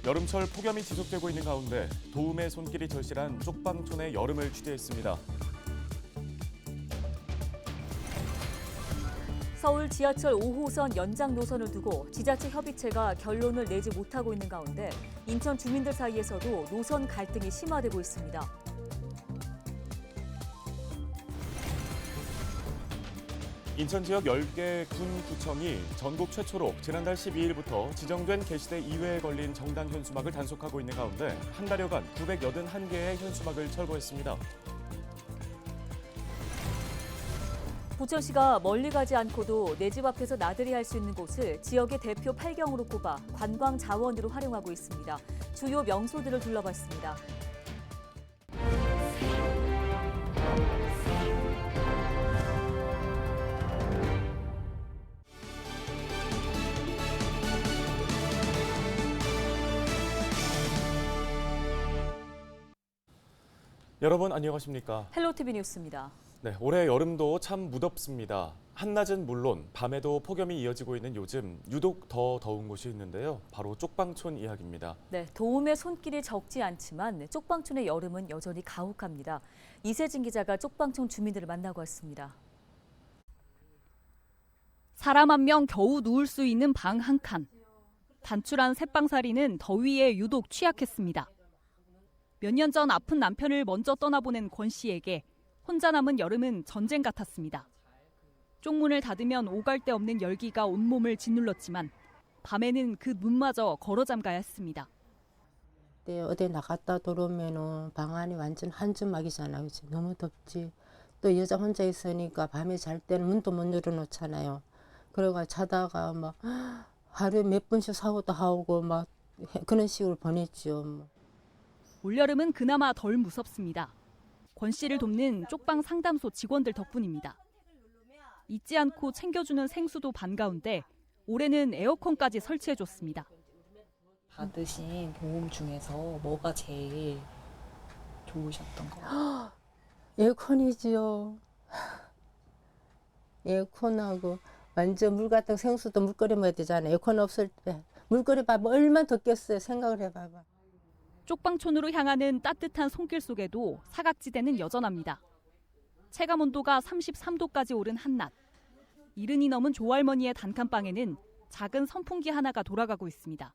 여름철 폭염이 지속되고 있는 가운데 도움의 손길이 절실한 쪽방촌의 여름을 취재했습니다. 서울 지하철 5호선 연장 노선을 두고 지자체 협의체가 결론을 내지 못하고 있는 가운데 인천 주민들 사이에서도 노선 갈등이 심화되고 있습니다. 인천 지역 10개 군 구청이 전국 최초로 지난달 12일부터 지정된 게시대 이외에 걸린 정당 현수막을 단속하고 있는 가운데 한 달여간 981개의 현수막을 철거했습니다. 부천시가 멀리 가지 않고도 내 집 앞에서 나들이 할 수 있는 곳을 지역의 대표 팔경으로 꼽아 관광 자원으로 활용하고 있습니다. 주요 명소들을 둘러봤습니다. 여러분 안녕하십니까? 헬로티비 뉴스입니다. 네, 올해 여름도 참 무덥습니다. 한낮은 물론 밤에도 폭염이 이어지고 있는 요즘 유독 더 더운 곳이 있는데요. 바로 쪽방촌 이야기입니다. 네, 도움의 손길이 적지 않지만 쪽방촌의 여름은 여전히 가혹합니다. 이세진 기자가 쪽방촌 주민들을 만나고 왔습니다. 사람 한 명 겨우 누울 수 있는 방 한 칸. 단출한 셋방살이는 더위에 유독 취약했습니다. 몇 년 전 아픈 남편을 먼저 떠나보낸 권 씨에게 혼자 남은 여름은 전쟁 같았습니다. 쪽문을 닫으면 오갈 데 없는 열기가 온몸을 짓눌렀지만 밤에는 그 문마저 걸어 잠가야 했습니다. 네, 어디 나갔다 들어오면은 방 안이 완전 한주막이잖아요. 그치? 너무 덥지. 또 여자 혼자 있으니까 밤에 잘 때는 문도 못 열어놓잖아요. 그래가 자다가 막 하루에 몇 번씩 사고도 하고 막 그런 식으로 보냈죠. 뭐. 올여름은 그나마 덜 무섭습니다. 권 씨를 돕는 쪽방 상담소 직원들 덕분입니다. 잊지 않고 챙겨주는 생수도 반가운데 올해는 에어컨까지 설치해줬습니다. 받으신 도움 중에서 뭐가 제일 좋으셨던 거예요? 에어컨이지요. 에어컨하고 완전 물 같은 생수도 물 끓여 먹어야 되잖아요. 에어컨 없을 때 물 끓여 봐봐 얼마나 덥겠어요. 생각을 해봐봐. 쪽방촌으로 향하는 따뜻한 손길 속에도 사각지대는 여전합니다. 체감 온도가 33도까지 오른 한낮. 70이 넘은 조할머니의 단칸방에는 작은 선풍기 하나가 돌아가고 있습니다.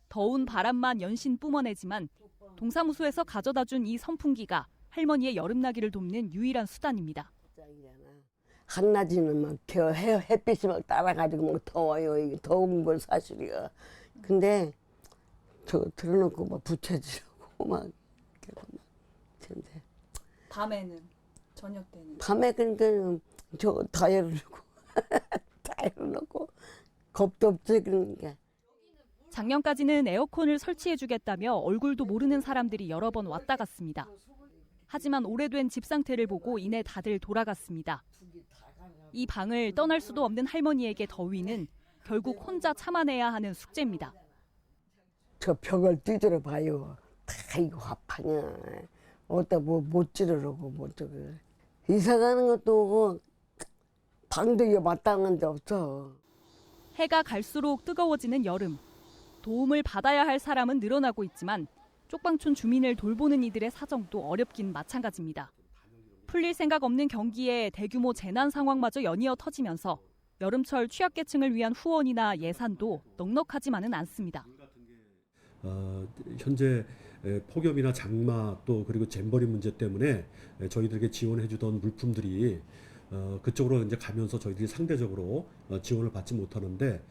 더운 바람만 연신 뿜어내지만 동사무소에서 가져다준 이 선풍기가 할머니의 여름나기를 돕는 유일한 수단입니다. 한낮에는 막 햇빛이 막 따라가지고 막 더워요. 이게 더운 건 사실이야. 근데 저거 틀어놓고 막 붙여주려고 막 근데 밤에는? 저녁 때는? 밤에 그러니까 저거 다 열어놓고 다 열어놓고 겁도 없지 그러니까. 작년까지는 에어컨을 설치해주겠다며 얼굴도 모르는 사람들이 여러 번 왔다 갔습니다. 하지만 오래된 집 상태를 보고 이내 다들 돌아갔습니다. 이 방을 떠날 수도 없는 할머니에게 더위는 결국 혼자 참아내야 하는 숙제입니다. 저 벽을 두드려 봐요. 다 이거 화파냐. 어디다 뭐 못 찌르려고 뭐 저거. 이사 가는 것도 오고 방도 이거 마땅한 데 없어. 해가 갈수록 뜨거워지는 여름. 도움을 받아야 할 사람은 늘어나고 있지만 쪽방촌 주민을 돌보는 이들의 사정도 어렵긴 마찬가지입니다. 풀릴 생각 없는 경기에 대규모 재난 상황마저 연이어 터지면서 여름철 취약계층을 위한 후원이나 예산도 넉넉하지만은 않습니다. 현재 폭염이나 장마 또 그리고 잼버리 문제 때문에 저희들에게 지원해주던 물품들이 그쪽으로 이제 가면서 저희들이 상대적으로 지원을 받지 못하는데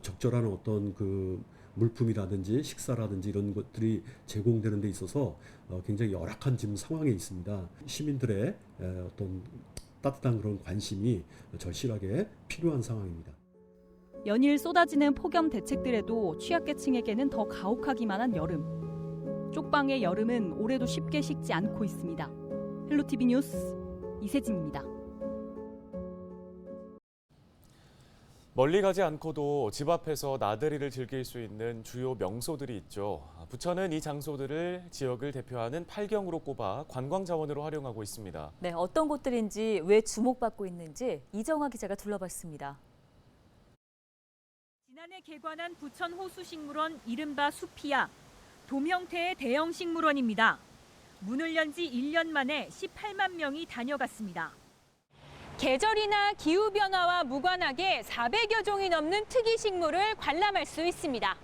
적절한 어떤 그 물품이라든지 식사라든지 이런 것들이 제공되는 데 있어서 굉장히 열악한 지금 상황에 있습니다. 시민들의 어떤 따뜻한 그런 관심이 절실하게 필요한 상황입니다. 연일 쏟아지는 폭염 대책들에도 취약계층에게는 더 가혹하기만 한 여름. 쪽방의 여름은 올해도 쉽게 식지 않고 있습니다. 헬로티비 뉴스 이세진입니다. 멀리 가지 않고도 집 앞에서 나들이를 즐길 수 있는 주요 명소들이 있죠. 부천은 이 장소들을 지역을 대표하는 팔경으로 꼽아 관광 자원으로 활용하고 있습니다. 네, 어떤 곳들인지 왜 주목받고 있는지 이정화 기자가 둘러봤습니다. 지난해 개관한 부천 호수식물원 이른바 수피아. 돔 형태의 대형 식물원입니다. 문을 연 지 1년 만에 18만 명이 다녀갔습니다. 계절이나 기후변화와 무관하게 400여 종이 넘는 특이 식물을 관람할 수 있습니다.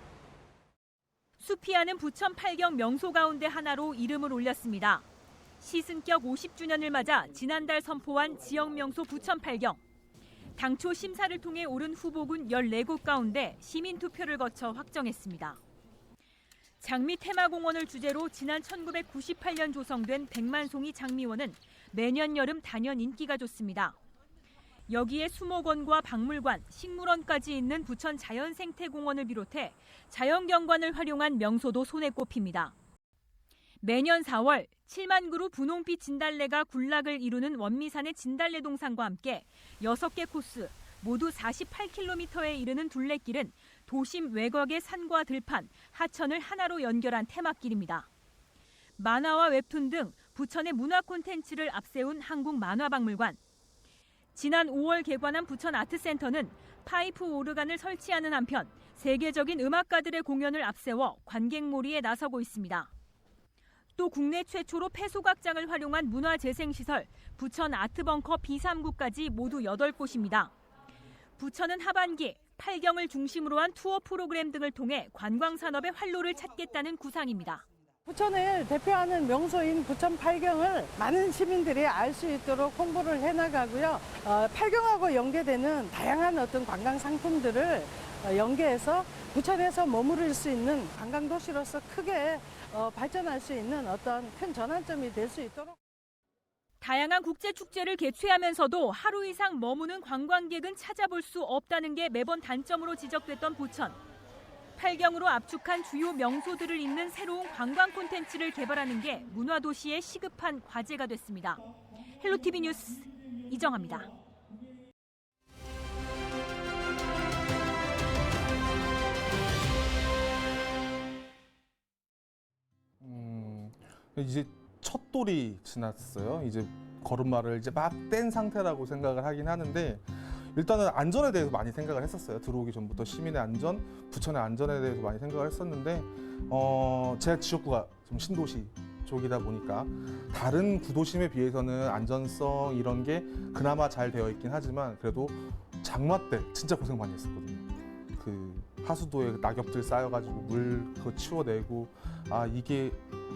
수피아는 부천 8경 명소 가운데 하나로 이름을 올렸습니다. 시승격 50주년을 맞아 지난달 선포한 지역 명소 부천 8경. 당초 심사를 통해 오른 후보군 14곳 가운데 시민 투표를 거쳐 확정했습니다. 장미 테마공원을 주제로 지난 1998년 조성된 백만송이 장미원은 매년 여름 단연 인기가 좋습니다. 여기에 수목원과 박물관, 식물원까지 있는 부천 자연생태공원을 비롯해 자연경관을 활용한 명소도 손에 꼽힙니다. 매년 4월 7만 그루 분홍빛 진달래가 군락을 이루는 원미산의 진달래 동산과 함께 6개 코스, 모두 48km에 이르는 둘레길은 도심 외곽의 산과 들판, 하천을 하나로 연결한 테마길입니다. 만화와 웹툰 등 부천의 문화 콘텐츠를 앞세운 한국만화박물관. 지난 5월 개관한 부천 아트센터는 파이프 오르간을 설치하는 한편 세계적인 음악가들의 공연을 앞세워 관객몰이에 나서고 있습니다. 또 국내 최초로 폐소각장을 활용한 문화재생시설 부천 아트벙커 B3구까지 모두 8곳입니다. 부천은 하반기 8경을 중심으로 한 투어 프로그램 등을 통해 관광산업의 활로를 찾겠다는 구상입니다. 부천을 대표하는 명소인 부천 8경을 많은 시민들이 알 수 있도록 홍보를 해나가고요. 8경하고 연계되는 다양한 어떤 관광 상품들을 연계해서 부천에서 머무를 수 있는 관광도시로서 크게 발전할 수 있는 어떤 큰 전환점이 될 수 있도록. 다양한 국제축제를 개최하면서도 하루 이상 머무는 관광객은 찾아볼 수 없다는 게 매번 단점으로 지적됐던 부천. 8경으로 압축한 주요 명소들을 잇는 새로운 관광 콘텐츠를 개발하는 게 문화도시의 시급한 과제가 됐습니다. 헬로티비 뉴스 이정아입니다. 이제 첫 돌이 지났어요. 이제 걸음마를 이제 막 뗀 상태라고 생각을 하긴 하는데 일단은 안전에 대해서 많이 생각을 했었어요. 들어오기 전부터 시민의 안전, 부천의 안전에 대해서 많이 생각을 했었는데 제 지역구가 좀 신도시 쪽이다 보니까 다른 구도심에 비해서는 안전성 이런 게 그나마 잘 되어 있긴 하지만 그래도 장마 때 진짜 고생 많이 했었거든요. 그 하수도에 낙엽들 쌓여가지고 물 그거 치워내고 아 이게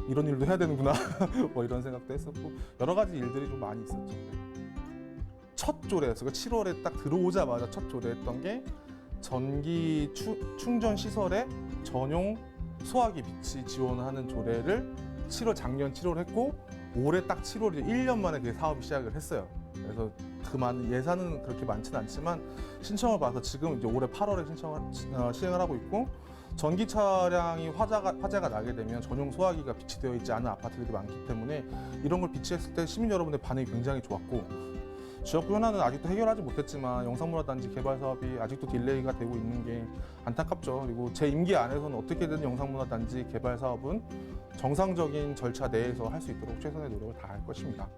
이런 일도 해야 되는구나 뭐 이런 생각도 했었고 여러 가지 일들이 좀 많이 있었죠. 첫 조례였어요. 7월에 딱 들어오자마자 첫 조례했던 게 전기 충전 시설에 전용 소화기 비치 지원하는 조례를 작년 7월 했고 올해 딱 7월에 1년 만에 그 사업이 시작을 했어요. 그래서 그 많은 예산은 그렇게 많지는 않지만 신청을 받아서 지금 이제 올해 8월에 시행을 하고 있고 전기 차량이 화재가 나게 되면 전용 소화기가 비치되어 있지 않은 아파트들이 많기 때문에 이런 걸 비치했을 때 시민 여러분의 반응이 굉장히 좋았고 지역구 현안은 아직도 해결하지 못했지만 영상문화단지 개발 사업이 아직도 딜레이가 되고 있는 게 안타깝죠. 그리고 제 임기 안에서는 어떻게든 영상문화단지 개발 사업은 정상적인 절차 내에서 할 수 있도록 최선의 노력을 다할 것입니다.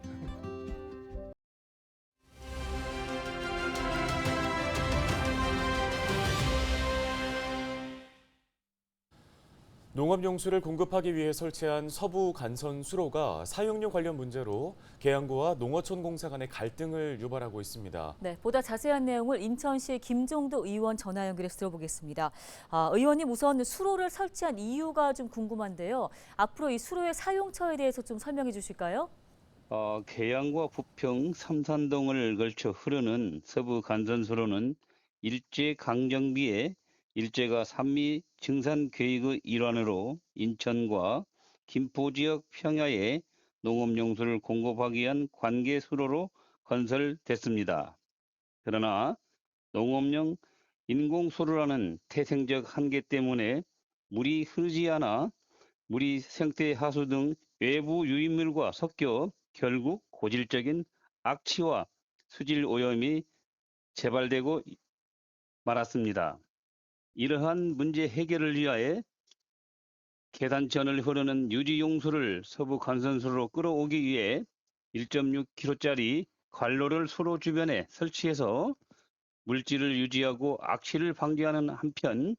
농업용수를 공급하기 위해 설치한 서부 간선 수로가 사용료 관련 문제로 계양구와 농어촌 공사 간의 갈등을 유발하고 있습니다. 네, 보다 자세한 내용을 인천시 김종도 의원 전화 연결해서 들어보겠습니다. 의원님 우선 수로를 설치한 이유가 좀 궁금한데요. 앞으로 이 수로의 사용처에 대해서 좀 설명해 주실까요? 계양과 부평, 삼산동을 걸쳐 흐르는 서부 간선수로는 일제 강정비에 일제가 산미 증산 계획의 일환으로 인천과 김포 지역 평야에 농업용수를 공급하기 위한 관계 수로로 건설됐습니다. 그러나 농업용 인공수로라는 태생적 한계 때문에 물이 흐르지 않아 물이 생태 하수 등 외부 유입물과 섞여 결국 고질적인 악취와 수질 오염이 재발되고 말았습니다. 이러한 문제 해결을 위하여 계단천을 흐르는 유지용수를 서부 간선수로로 끌어오기 위해 1.6km짜리 관로를 수로 주변에 설치해서 물질을 유지하고 악취를 방지하는 한편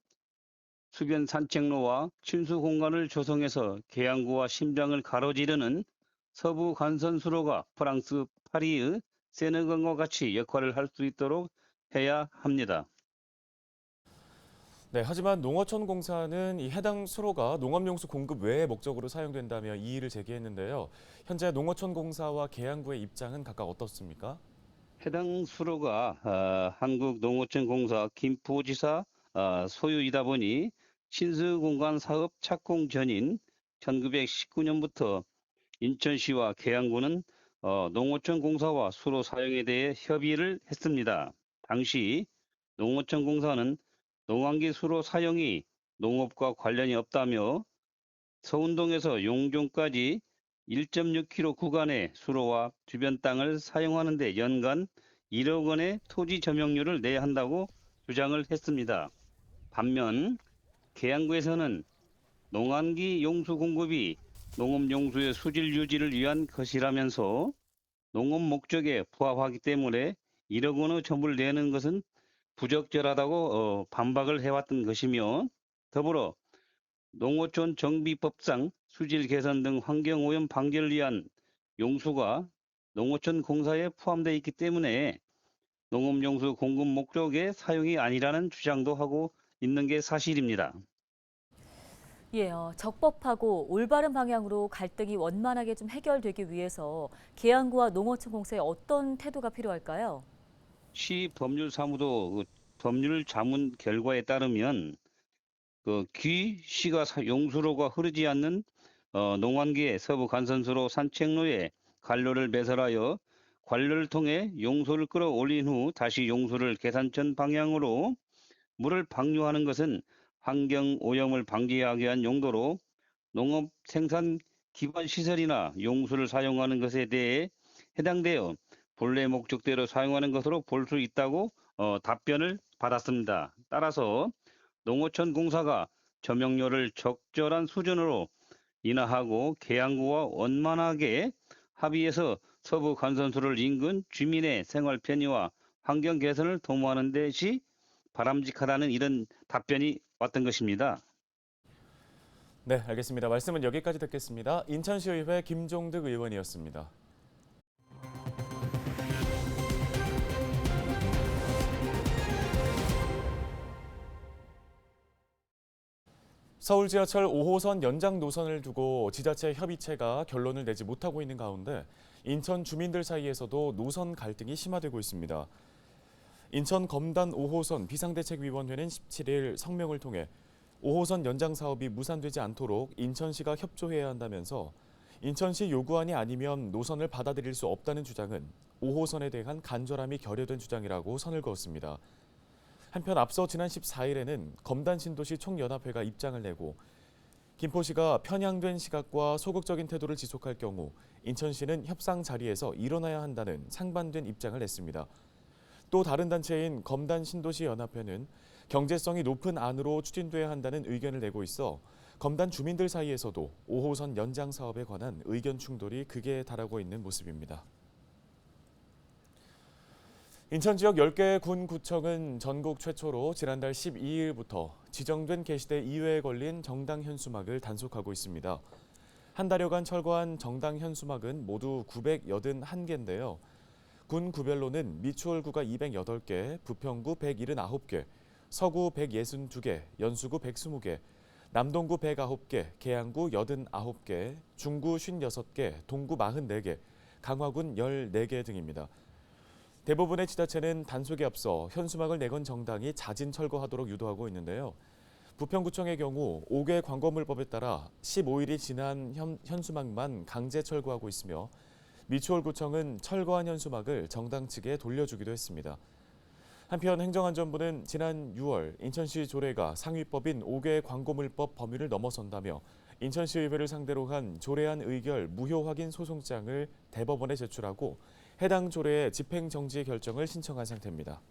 수변 산책로와 침수 공간을 조성해서 계양구와 심장을 가로지르는 서부 간선 수로가 프랑스 파리의 세네강과 같이 역할을 할 수 있도록 해야 합니다. 네, 하지만 농어촌공사는 이 해당 수로가 농업용수 공급 외의 목적으로 사용된다며 이의를 제기했는데요. 현재 농어촌공사와 계양구의 입장은 각각 어떻습니까? 해당 수로가 한국농어촌공사 김포지사 소유이다 보니 신수공간 사업 착공 전인 1919년부터 인천시와 계양구는 농어촌공사와 수로 사용에 대해 협의를 했습니다. 당시 농어촌공사는 농안기 수로 사용이 농업과 관련이 없다며 서운동에서 용종까지 1.6km 구간의 수로와 주변 땅을 사용하는 데 연간 1억 원의 토지 점용료를 내야 한다고 주장을 했습니다. 반면 계양구에서는 농안기 용수 공급이 농업용수의 수질 유지를 위한 것이라면서 농업 목적에 부합하기 때문에 1억 원의 점을 내는 것은 부적절하다고 반박을 해왔던 것이며 더불어 농어촌 정비법상 수질 개선 등 환경오염 방지를 위한 용수가 농어촌 공사에 포함되어 있기 때문에 농업용수 공급 목적의 사용이 아니라는 주장도 하고 있는 게 사실입니다. 예, 적법하고 올바른 방향으로 갈등이 원만하게 좀 해결되기 위해서 계양구와 농어촌공사의 어떤 태도가 필요할까요? 시 법률사무소 법률 자문 결과에 따르면 시가 용수로가 흐르지 않는 농안기의 서부 간선수로 산책로에 관로를 배설하여 관로를 통해 용수를 끌어올린 후 다시 용수를 계산천 방향으로 물을 방류하는 것은 환경 오염을 방지하기 위한 용도로 농업 생산 기반 시설이나 용수를 사용하는 것에 대해 해당되어 본래 목적대로 사용하는 것으로 볼 수 있다고 답변을 받았습니다. 따라서 농어촌 공사가 점용료를 적절한 수준으로 인하하고 계양구와 원만하게 합의해서 서부 간선수를 인근 주민의 생활 편의와 환경 개선을 도모하는 것이 바람직하다는 이런 답변이 왔던 것입니다. 네, 알겠습니다. 말씀은 여기까지 듣겠습니다. 인천시의회 김종득 의원이었습니다. 서울 지하철 5호선 연장 노선을 두고 지자체 협의체가 결론을 내지 못하고 있는 가운데 인천 주민들 사이에서도 노선 갈등이 심화되고 있습니다. 인천 검단 5호선 비상대책위원회는 17일 성명을 통해 5호선 연장 사업이 무산되지 않도록 인천시가 협조해야 한다면서 인천시 요구안이 아니면 노선을 받아들일 수 없다는 주장은 5호선에 대한 간절함이 결여된 주장이라고 선을 그었습니다. 한편 앞서 지난 14일에는 검단 신도시 총연합회가 입장을 내고 김포시가 편향된 시각과 소극적인 태도를 지속할 경우 인천시는 협상 자리에서 일어나야 한다는 상반된 입장을 냈습니다. 또 다른 단체인 검단 신도시 연합회는 경제성이 높은 안으로 추진돼야 한다는 의견을 내고 있어 검단 주민들 사이에서도 5호선 연장 사업에 관한 의견 충돌이 극에 달하고 있는 모습입니다. 인천 지역 10개 군 구청은 전국 최초로 지난달 12일부터 지정된 개시대 이외에 걸린 정당 현수막을 단속하고 있습니다. 한 달여간 철거한 정당 현수막은 모두 981개인데요. 군 구별로는 미추홀구가 208개, 부평구 179개, 서구 162개, 연수구 120개, 남동구 109개, 계양구 89개, 중구 56개, 동구 44개, 강화군 14개 등입니다. 대부분의 지자체는 단속에 앞서 현수막을 내건 정당이 자진 철거하도록 유도하고 있는데요. 부평구청의 경우 5개 광고물법에 따라 15일이 지난 현수막만 강제 철거하고 있으며 미추홀구청은 철거한 현수막을 정당 측에 돌려주기도 했습니다. 한편 행정안전부는 지난 6월 인천시 조례가 상위법인 5개 광고물법 범위를 넘어선다며 인천시의회를 상대로 한 조례안 의결 무효 확인 소송장을 대법원에 제출하고 해당 조례의 집행정지 결정을 신청한 상태입니다.